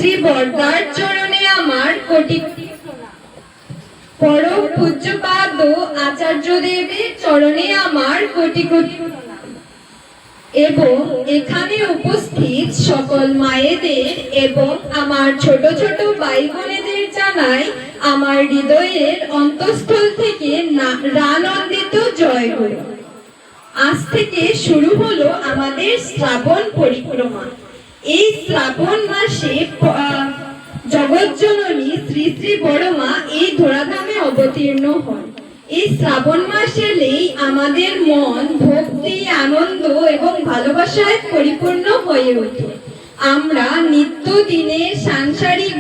শ্রী বরদার চরণে আমার কোটি পরম পূজ্যপাদ আচার্য দেবের চরণে আমার কোটি কোটি এবং এখানে উপস্থিত সকল মায়েদের এবং আমার ছোট ছোট ভাই বোনেদের জানাই আমার হৃদয়ের অন্তঃস্থল থেকে রানন্দিত জয়গুরু। আজ থেকে শুরু হলো আমাদের শ্রাবণ পরিক্রমা। এই শ্রাবণ মাসে জগৎজননী শ্রী শ্রী বড়মা এই ধরাধামে অবতীর্ণ হন। এই শ্রাবণ মাস এলেই আমাদের মন ভক্তি, আনন্দ এবং ভালোবাসায় পরিপূর্ণ হয়ে ওঠে। আমরা নিত্যদিনের সাংসারিক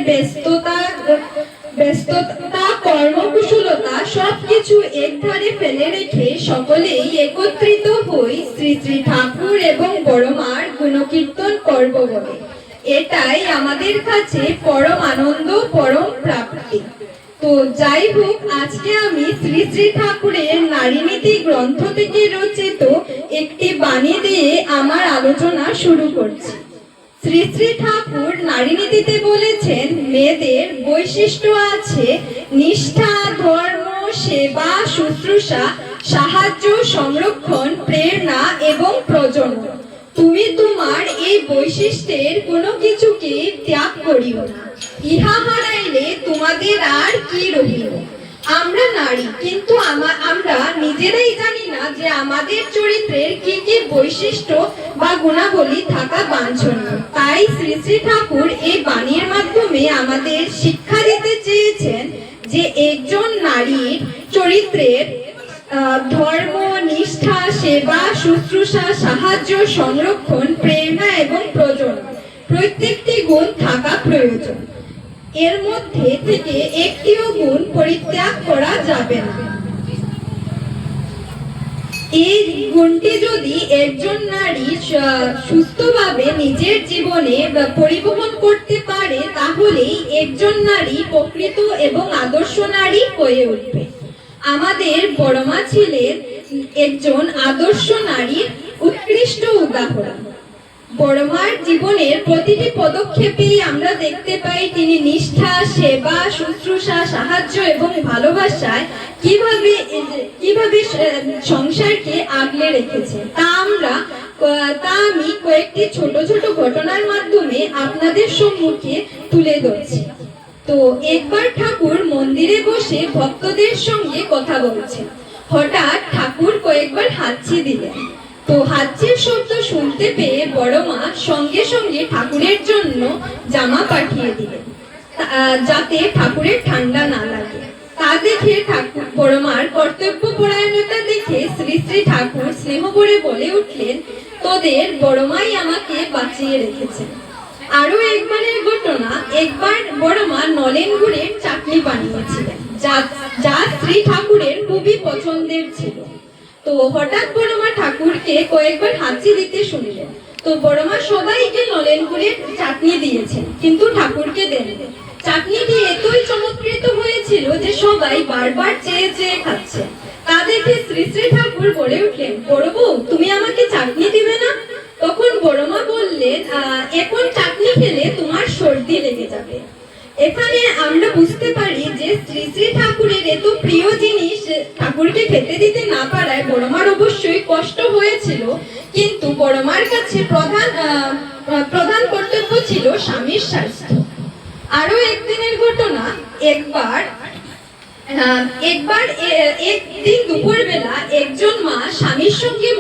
ব্যস্ততা, কর্মকুশলতা সবকিছু একধারে ফেলে রেখে সকলেই একত্রিত হই শ্রী শ্রী ঠাকুর এবং বড়মার গুণকীর্তন করব বলে। এটাই আমাদের কাছে পরম আনন্দ, পরম প্রাপ্তি। তো যাই হোক, আজকে আমি শ্রী শ্রী ঠাকুরের নারীনীতি গ্রন্থ থেকে রচিত একটি বাণী দিয়ে আমার আলোচনা শুরু করছি। শ্রী শ্রী ঠাকুর নারীনীতিতে বলেছেন, মেয়েদের বৈশিষ্ট্য আছে নিষ্ঠা, ধর্ম, সেবা, শুশ্রূষা, সাহায্য, সংরক্ষণ, প্রেরণা এবং প্রজনন। তুমি তোমার এই বৈশিষ্ট্যের কোনো কিছুকে ত্যাগ করিও না। ইহা হারাইলে তোমাদের আর কি রহিল। আমরা নারী, কিন্তু আমরা নিজেরাই জানি না যে আমাদের চরিত্রের কি কি বৈশিষ্ট্য বা গুণাবলী থাকা বাঞ্ছনীয়। তাই শ্রী শ্রী ঠাকুর এই বাণীর মাধ্যমে আমাদের শিক্ষা দিতে চেয়েছেন যে একজন নারীর চরিত্রের ধর্ম, নিষ্ঠা, সেবা, শুশ্রূষা, সাহায্য, সংরক্ষণ, প্রেরণা এবং প্রজনন প্রত্যেকটি গুণ থাকা প্রয়োজন। এর মধ্যে থেকে একটিও গুণ পরিত্যাগ করা যাবে না। এই গুণটি যদি একজন নারী সুস্থভাবে নিজের জীবনে পরিবহন করতে পারে, তাহলেই একজন নারী প্রকৃত এবং আদর্শ নারী হয়ে উঠবে। আমাদের বড়মা ছিলেন একজন আদর্শ নারীর উৎকৃষ্ট উদাহরণ। বড়মার জীবনের প্রতিটি পদক্ষেপেই আমরা দেখতে পাই তিনি নিষ্ঠা, সেবা, শুশ্রূষা, সাহায্য এবং ভালোবাসায় কিভাবে সংসারকে আগলে রেখেছে তা আমি কয়েকটি ছোট ছোট ঘটনার মাধ্যমে আপনাদের সম্মুখে তুলে ধরছি। তো একবার ঠাকুর মন্দিরে বসে ভক্তদের সঙ্গে কথা বলছেন। হঠাৎ ঠাকুর কয়েকবার হাঁচি দিলেন। তো হাঁচির শব্দ শুনতে পেয়ে বড়মা সঙ্গে সঙ্গে ঠাকুরের জন্য জামা পাঠিয়ে দিলেন, যাতে ঠাকুরের ঠান্ডা না লাগে। তা দেখে বড়মার কর্তব্য পরায়ণতা দেখে শ্রী শ্রী ঠাকুর স্নেহ করে বলে উঠলেন, তোদের বড়মাই আমাকে বাঁচিয়ে রেখেছেন। আরো একবারের ঘটনা, একবার বড়মা নলেন গুড়ের চাটনি বানিয়েছিলেন, যা শ্রী ঠাকুরের খুবই পছন্দের ছিল। তো হঠাৎ বড়মা ঠাকুরকে কয়েকবার হাঁচি দিতে শুনলেন। তো বড়মা সবাইকে নলেন গুড়ের চাটনি দিয়েছেন, কিন্তু ঠাকুরকে দেননি। চাটনিটি এতই চমৎকৃত হয়েছিল যে সবাই বারবার চেয়ে চেয়ে খাচ্ছে। তা দেখে শ্রী শ্রী ঠাকুর বলে উঠলেন, বড় বউ, তুমি আমাকে চাটনি দিবে না? তখন বড়মা বললেন, এখন চাটনি খেলে তোমার সর্দি লেগে যাবে। এখানে আমরা বুঝতে পারি যে শ্রী শ্রী ঠাকুরের এত প্রিয় জিনিস ঠাকুরকে খেতে দিতে না পারায় বড়মার অবশ্যই কষ্ট হয়েছিল, কিন্তু বড়মার কাছে প্রধান কর্তব্য ছিল স্বামীর স্বাস্থ্য। আরো একদিনের ঘটনা, একদিন দুপুরবেলা একজন মা স্বামীর সঙ্গে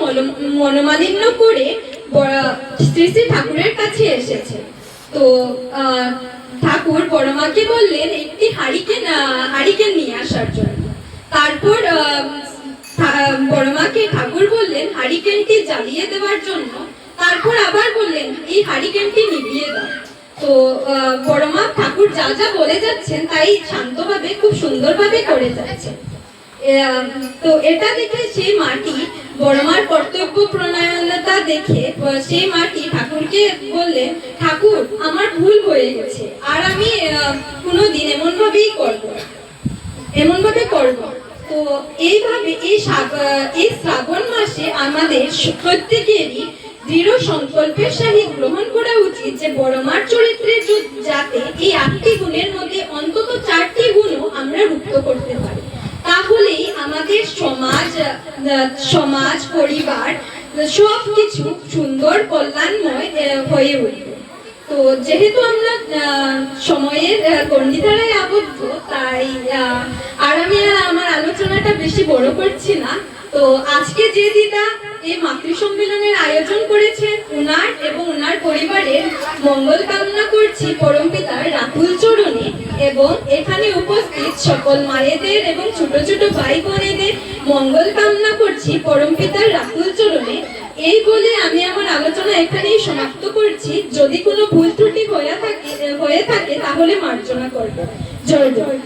মনোমালিন্য করে শ্রী শ্রী ঠাকুরের কাছে এসেছে। তো ঠাকুর বড়মাকে বললেন একটি হারিকেন নিয়ে আসার জন্য। তারপর বড়মাকে ঠাকুর বললেন হারিকেনটি জ্বালিয়ে দেওয়ার জন্য। তারপর আবার বললেন এই হারিকেনটি নিভিয়ে দাও। তো বড়মা ঠাকুর যা যা বলে যাচ্ছেন তাই শান্তভাবে খুব সুন্দরভাবে করে যাচ্ছেন। তো এটা দেখে সেই মাটি, বড়মার কর্তব্য প্রণয়নতা দেখে সেই মাটি ঠাকুরকে বললেন, ঠাকুর আমার ভুল হয়ে গেছে, আর আমি কোনোদিন এমনভাবে করব। তো এইভাবে এই শ্রাবণ মাসে আমাদের প্রত্যেকেরই দৃঢ় সংকল্পের সহিত গ্রহণ করা উচিত যে বড় মার চরিত্রে যাতে এই 8টি গুণের মধ্যে অন্তত 4টি গুণও আমরা রুপ্ত করতে পারি, তাহলেই আমাদের সমাজ পরিবার সবকিছু সুন্দর কল্যাণময় হয়ে উঠবে। তো যেহেতু আমরা সময়ের গণ্ডিধারায় আবদ্ধ, তাই আমি আমার আলোচনাটা বেশি বড় করছি না। তো আজকে যে দিদা এই মাতৃ সম্মেলনের আয়োজন করেছেন, উনার এবং উনার পরিবারের মঙ্গল কামনা করছি পরমপিতার রাতুল চরণে, এবং এখানে উপস্থিত সকল মায়েদের এবং ছোট ছোট ভাই বোনেদের মঙ্গল কামনা করছি পরমপিতার রাতুল চরণে। এই বলে আমি আমার আলোচনা এখানেই সমাপ্ত করছি। যদি কোনো ভুল ত্রুটি হয়ে থাকে তাহলে মার্জনা করব। জয় জয়।